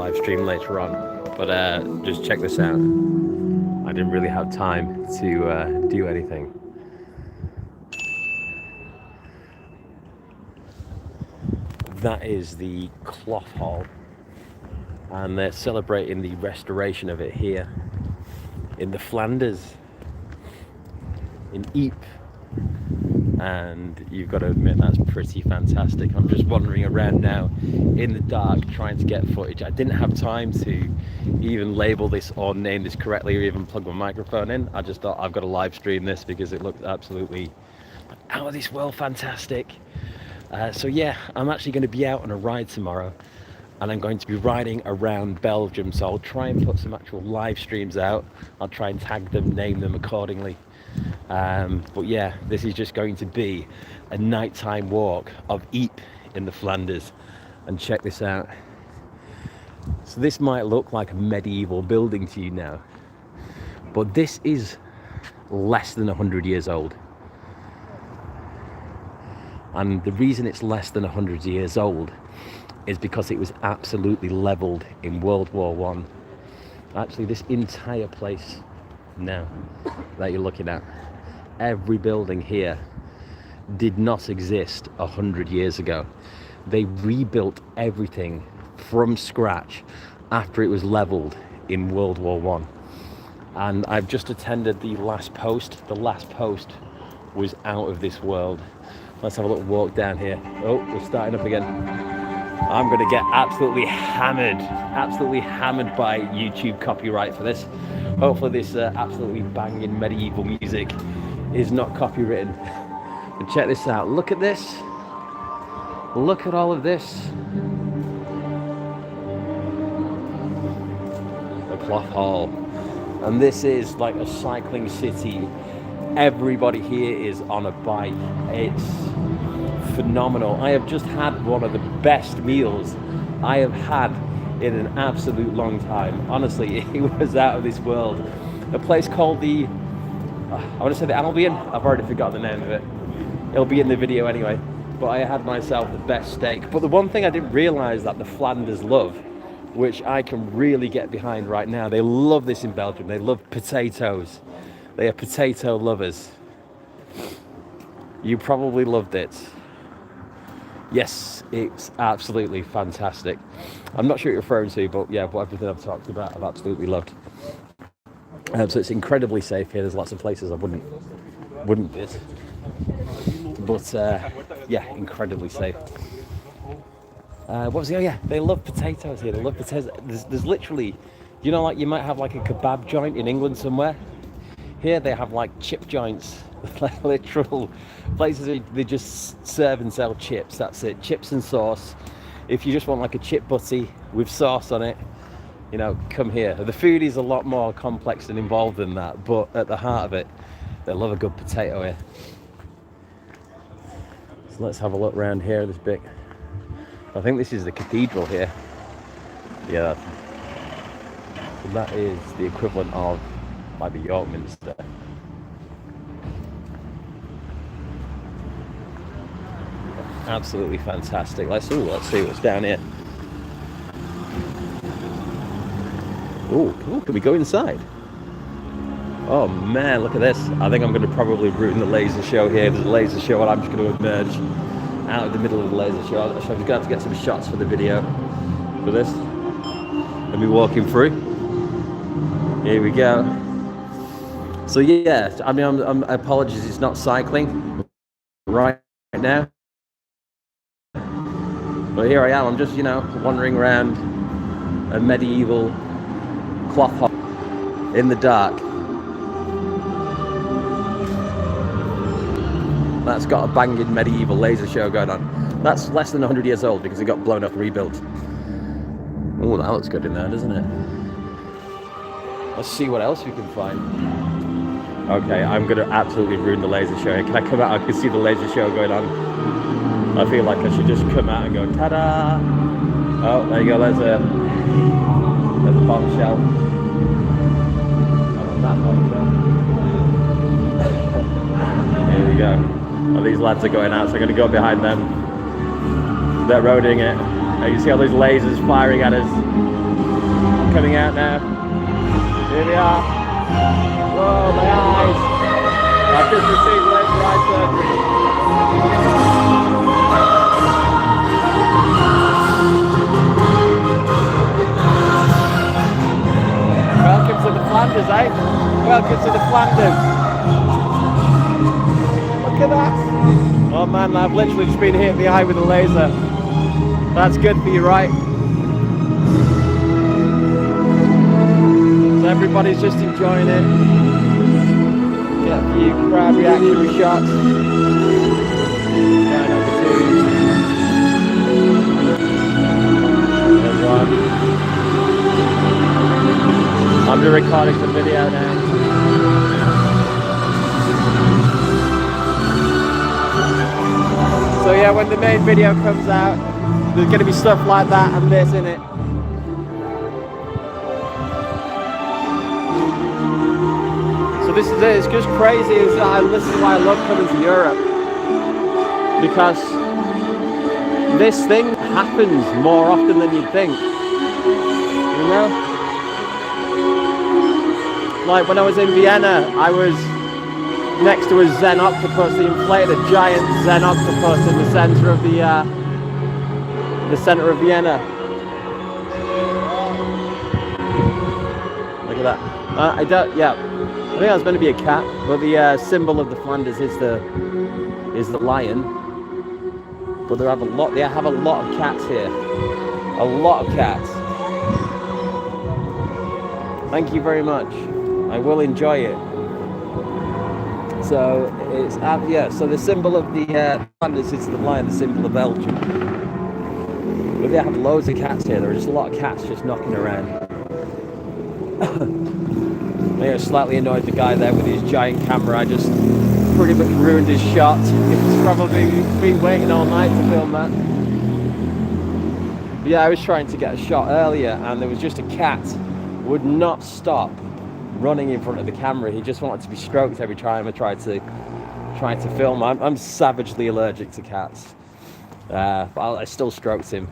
live stream later on, but just check this out. I didn't really have time to do anything. That is the cloth hall, and they're celebrating the restoration of it here in the Flanders, in Ypres. And you've got to admit that's pretty fantastic. I'm just wandering around now in the dark trying to get footage. I didn't have time to even label this or name this correctly or even plug my microphone in. I just thought I've got to live stream this because it looked absolutely out of this world fantastic. So yeah, I'm actually going to be out on a ride tomorrow, and I'm going to be riding around Belgium, so I'll try and put some actual live streams out. I'll try and tag them, name them accordingly. But yeah, this is just going to be a nighttime walk of Ypres in the Flanders. And check this out. So this might look like a medieval building to you now, but this is less than 100 years old. And the reason it's less than 100 years old is because it was absolutely leveled in World War I. Actually, this entire place now that you're looking at, every building here did not exist 100 years ago. They rebuilt everything from scratch after it was leveled in World War I. And I've just attended the last post. The last post was out of this world. Let's have a little walk down here. Oh, we're starting up again. I'm going to get absolutely hammered by YouTube copyright for this. Hopefully this absolutely banging medieval music is not copywritten. But check this out. Look at this. Look at all of this. The cloth hall. And this is like a cycling city. Everybody here is on a bike. It's phenomenal. I have just had one of the best meals I have had in an absolute long time. Honestly, it was out of this world. A place called the, I want to say the Albion. I've already forgotten the name of it. It'll be in the video anyway. But I had myself the best steak. But the one thing I didn't realize that the Flanders love, which I can really get behind right now, they love this in Belgium. They love potatoes. They are potato lovers. You probably loved it. Yes, it's absolutely fantastic. I'm not sure what you're referring to, but yeah, everything I've talked about, I've absolutely loved. So it's incredibly safe here. There's lots of places I wouldn't visit, but yeah, incredibly safe. What was it? Oh yeah, they love potatoes here. They love potatoes. There's literally, you know, like you might have like a kebab joint in England somewhere. Here they have like chip joints, like literal places where they just serve and sell chips. That's it, chips and sauce. If you just want like a chip butty with sauce on it, you know, come here. The food is a lot more complex and involved than that, but at the heart of it, they love a good potato here. So let's have a look around here, this bit. I think this is the cathedral here. Yeah, so that is the equivalent of like the York Minster. Absolutely fantastic. Let's see what's down here. Oh, can we go inside? Oh man, look at this. I think I'm going to probably ruin the laser show here. There's a laser show and I'm just going to emerge out of the middle of the laser show. So I'm just going to have to get some shots for the video for this. Let me walk him through. Here we go. So yeah, I mean, I'm apologies, it's not cycling right now. But here I am, I'm just, you know, wandering around a medieval cloth hall in the dark. That's got a banging medieval laser show going on. That's less than 100 years old because it got blown up and rebuilt. Oh, that looks good in there, doesn't it? Let's see what else we can find. Okay, I'm going to absolutely ruin the laser show. Can I come out? I can see the laser show going on. I feel like I should just come out and go, ta-da! Oh, there you go, there's a bombshell. That bombshell. Here we go. Well, these lads are going out, so I'm going to go behind them. They're roading it. And you see all these lasers firing at us. coming out now. Here we are. Whoa, my eyes. I've just received laser eye surgery. Welcome to the Flanders, eh? Welcome to the Flanders. Look at that. Oh man, I've literally just been hit in the eye with a laser. That's good for you, right? So everybody's just enjoying it. Get a few crowd reaction shots. There's one. I'm just recording the video now. So yeah, when the main video comes out, there's going to be stuff like that and this in it. So this is it. It's just crazy. This is why I love coming to Europe, because this thing happens more often than you'd think. You know, like when I was in Vienna, I was next to a Zen octopus. They inflated a giant Zen octopus in the center of the center of Vienna. Look at that. I think that was meant to be a cat, but the symbol of the Flanders is the lion. But they have a lot of cats here. A lot of cats. Thank you very much. I will enjoy it. So it's so the symbol of the Flanders is the lion, the symbol of Belgium. But they have loads of cats here. There are just a lot of cats just knocking around. I was slightly annoyed the guy there with his giant camera. I just pretty much ruined his shot. He's probably been waiting all night to film that. But yeah, I was trying to get a shot earlier, and there was just a cat would not stop running in front of the camera. He just wanted to be stroked every time I tried to film. I'm savagely allergic to cats, but I still stroked him.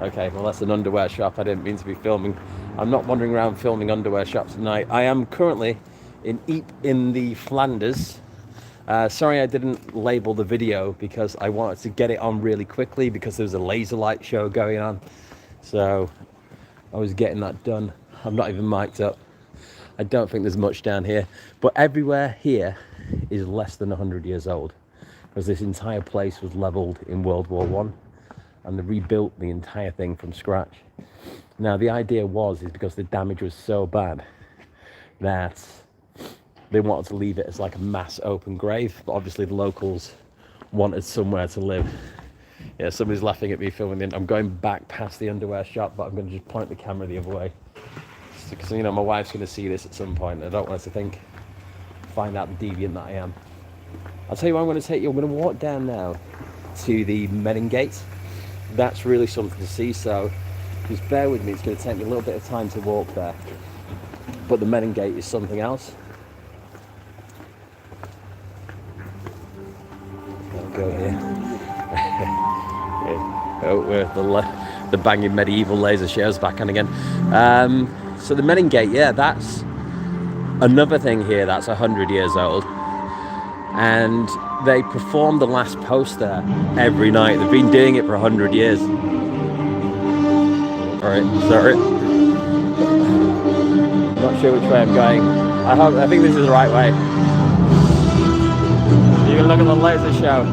Okay, well that's an underwear shop. I didn't mean to be filming. I'm not wandering around filming underwear shops tonight. I am currently in Ypres in the Flanders. Sorry I didn't label the video because I wanted to get it on really quickly because there was a laser light show going on. So I was getting that done. I'm not even mic'd up. I don't think there's much down here, but everywhere here is less than 100 years old, because this entire place was leveled in World War I, and they rebuilt the entire thing from scratch. Now the idea is because the damage was so bad that they wanted to leave it as like a mass open grave, but obviously the locals wanted somewhere to live. Yeah, somebody's laughing at me filming it. I'm going back past the underwear shop, but I'm going to just point the camera the other way. Because, you know, my wife's going to see this at some point. I don't want her to find out the deviant that I am. I'll tell you where I'm going to take you. I'm going to walk down now to the Menin Gate. That's really something to see, so just bear with me. It's going to take me a little bit of time to walk there. But the Menin Gate is something else. I'll go here. Oh, the banging medieval laser shows back on again. So the Menin Gate, yeah, that's another thing here that's 100 years old. And they perform the last post there every night. They've been doing it for 100 years. Alright, sorry. Not sure which way I'm going. I think this is the right way. You can look at the laser show.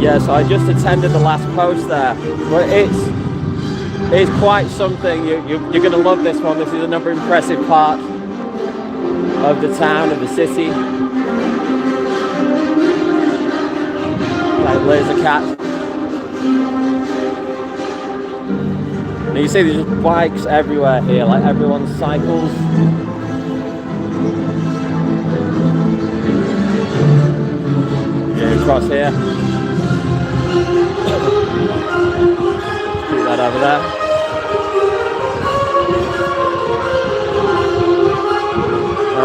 Yeah, so I just attended the last post there, but it's quite something. You're going to love this one. This is another impressive part of the town, of the city. Like laser cat. Now you see there's just bikes everywhere here, like everyone cycles. Yeah, across here. Put that over there.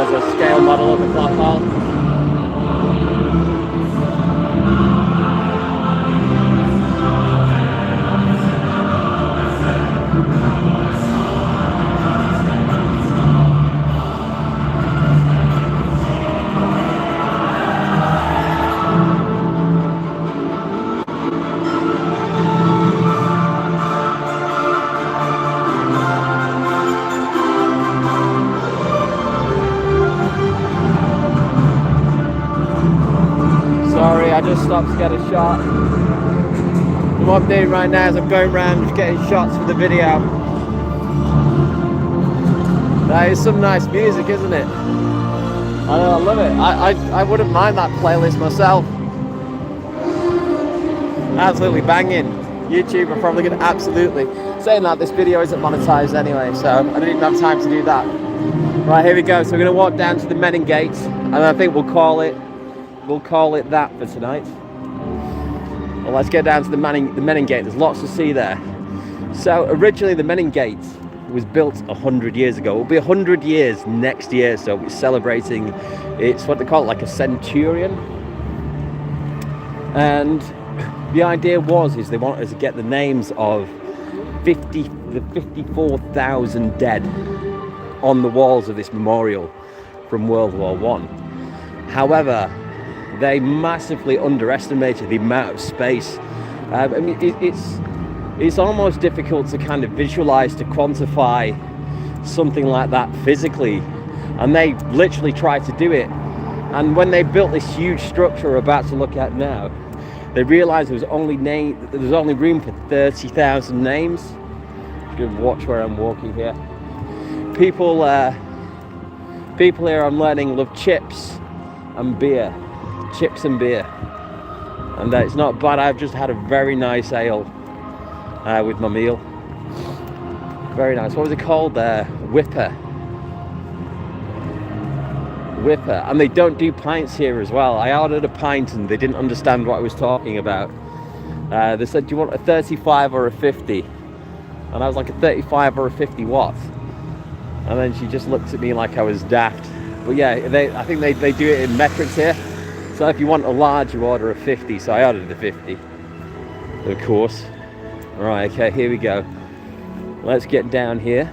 as a scale model of the clock hall. Sorry, I just stopped to get a shot. And what I'm doing right now is I'm going around just getting shots for the video. That is some nice music, isn't it? I love it. I wouldn't mind that playlist myself. Absolutely banging. YouTube are probably going to absolutely. Saying that, this video isn't monetized anyway, so I don't even have time to do that. Right, here we go. So we're going to walk down to the Menin Gate, and I think we'll call it that for tonight. Well, let's get down to the Menin Gate. There's lots to see there. So originally the Menin Gate was built 100 years ago. It will be 100 years next year, so we're celebrating. It's what they call it, like a centurion. And the idea is they wanted to get the names of the 54,000 dead on the walls of this memorial from World War I. However, they massively underestimated the amount of space. I mean, it's almost difficult to kind of visualize, to quantify something like that physically. And they literally tried to do it. And when they built this huge structure we're about to look at now, they realized there was only room for 30,000 names. You can watch where I'm walking here. People here, I'm learning, love chips and beer. Chips and beer. And it's not bad. I've just had a very nice ale with my meal. Very nice. What was it called? Whipper. And they don't do pints here as well. I ordered a pint and they didn't understand what I was talking about. They said, do you want a 35 or a 50? And I was like, a 35 or a 50 what? And then she just looked at me like I was daft. But yeah, I think they do it in metrics here. So if you want a large, you order a 50. So I ordered the 50, of course. Right, okay, here we go. Let's get down here.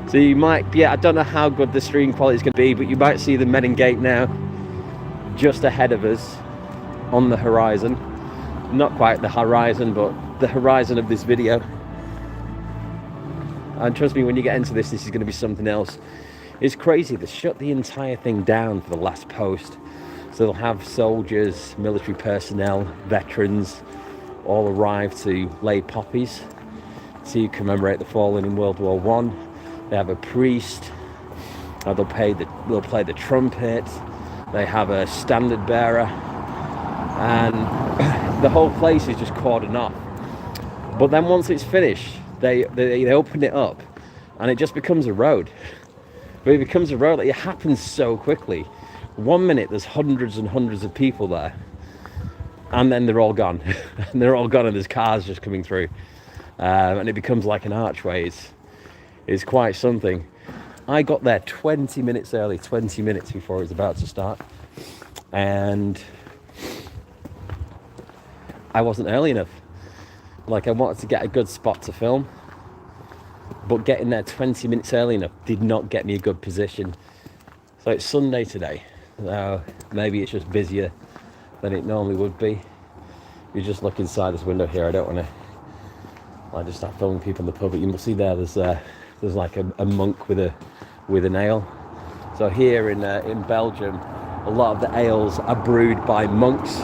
So you might, I don't know how good the stream quality is going to be, but you might see the Menin Gate now just ahead of us on the horizon. Not quite the horizon, but the horizon of this video. And trust me, when you get into this is going to be something else. It's crazy. They shut the entire thing down for the last post. So they'll have soldiers, military personnel, veterans all arrive to lay poppies to commemorate the fallen in World War I. They have a priest. They'll play the trumpet. They have a standard bearer, and the whole place is just cordoned off. But then once it's finished, they open it up, and it just becomes a road. But it becomes a road. It happens so quickly. 1 minute there's hundreds and hundreds of people there, and then they're all gone. And they're all gone, and there's cars just coming through, and it becomes like an archway. It's quite something. I got there 20 minutes early, 20 minutes before it was about to start, and I wasn't early enough. Like, I wanted to get a good spot to film, but getting there 20 minutes early enough did not get me a good position. So it's Sunday today, so maybe it's just busier than it normally would be. You just look inside this window here. I don't want to just start filming people in the pub, but you will see there's like a monk with a ale. So here in Belgium, a lot of the ales are brewed by monks.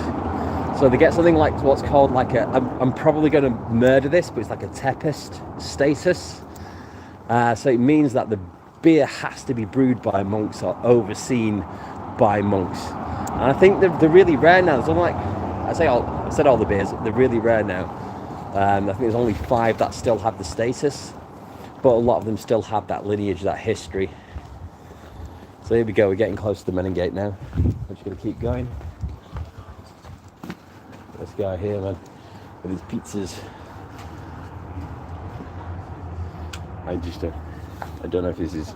So they get something like what's called like I'm probably going to murder this, but it's like a Trappist status. So it means that the beer has to be brewed by monks or overseen by monks. And I think they're really rare now. There's only I said all the beers, they're really rare now. I think there's only 5 that still have the status, but a lot of them still have that lineage, that history. So here we go, we're getting close to the Menin Gate now. I'm just going to keep going. This guy here, man, with his pizzas. I don't know if this is...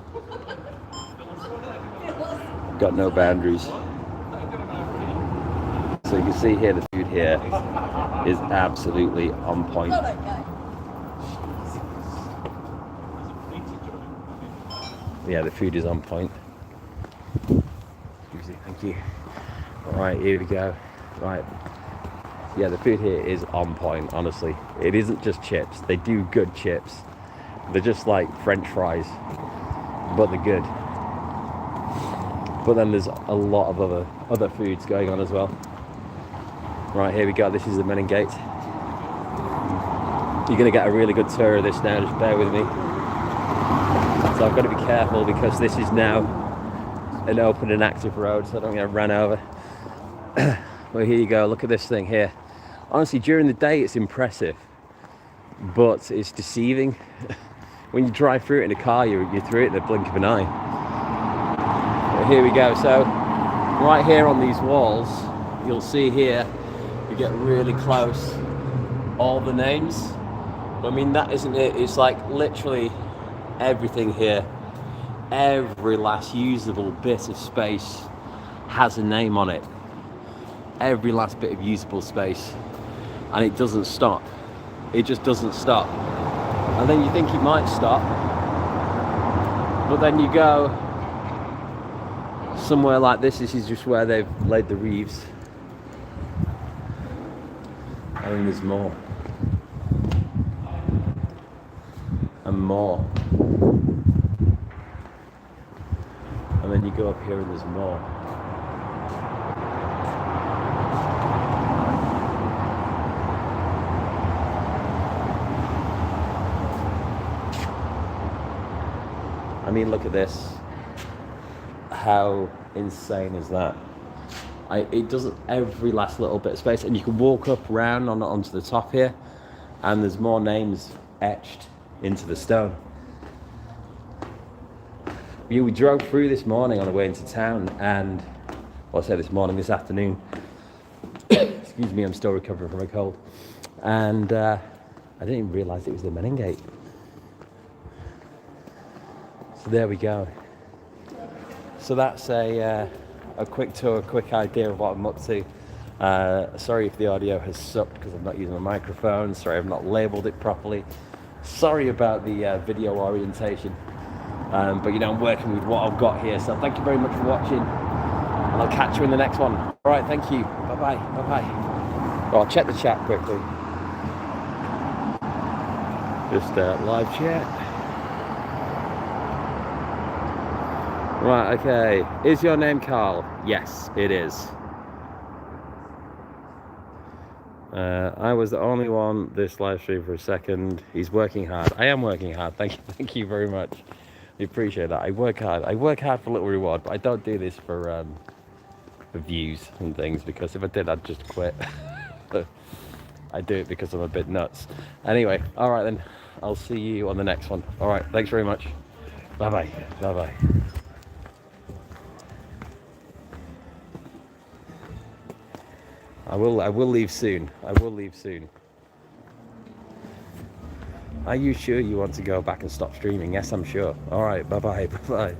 got no boundaries. So you can see here, the food here is absolutely on point. Yeah, the food is on point. Excuse me, thank you. Right, here we go. Right. Yeah, the food here is on point, honestly. It isn't just chips. They do good chips. They're just like French fries, but they're good. But then there's a lot of other foods going on as well. Right, here we go. This is the main gate. You're going to get a really good tour of this now, just bear with me. So I've got to be careful because this is now an open and active road, so I don't get run over. Well, here you go, look at this thing here. Honestly, during the day it's impressive, but it's deceiving. When you drive through it in a car, you're through it in the blink of an eye. But here we go, so right here on these walls, you'll see here, you get really close, all the names. I mean, that isn't it, it's like literally everything here, every last usable bit of space has a name on it. Every last bit of usable space, and it doesn't stop. It just doesn't stop. And then you think it might stop, but then you go somewhere like this. This is just where they've laid the reeves, and then there's more and more, and then you go up here and there's more. I mean, look at this. How insane is that? It doesn't, every last little bit of space, and you can walk up round onto the top here, and there's more names etched into the stone. We drove through this morning on the way into town, and, well, I say this morning, this afternoon. Excuse me, I'm still recovering from a cold. And I didn't even realise it was the Meningate. So there we go. So that's a quick tour, a quick idea of what I'm up to. Sorry if the audio has sucked because I'm not using a microphone. Sorry I've not labelled it properly. Sorry about the video orientation. But you know, I'm working with what I've got here. So thank you very much for watching. And I'll catch you in the next one. All right, thank you. Bye-bye. Bye-bye. Well, I'll check the chat quickly. Just live chat. Right, okay. Is your name Carl? Yes, it is. I was the only one this live stream for a second. He's working hard. I am working hard. Thank you very much. I appreciate that. I work hard. I work hard for a little reward, but I don't do this for views and things, because if I did, I'd just quit. I do it because I'm a bit nuts. Anyway, all right then. I'll see you on the next one. All right, thanks very much. Bye-bye. Bye-bye. I will leave soon. I will leave soon. Are you sure you want to go back and stop streaming? Yes, I'm sure. All right, bye-bye, bye-bye.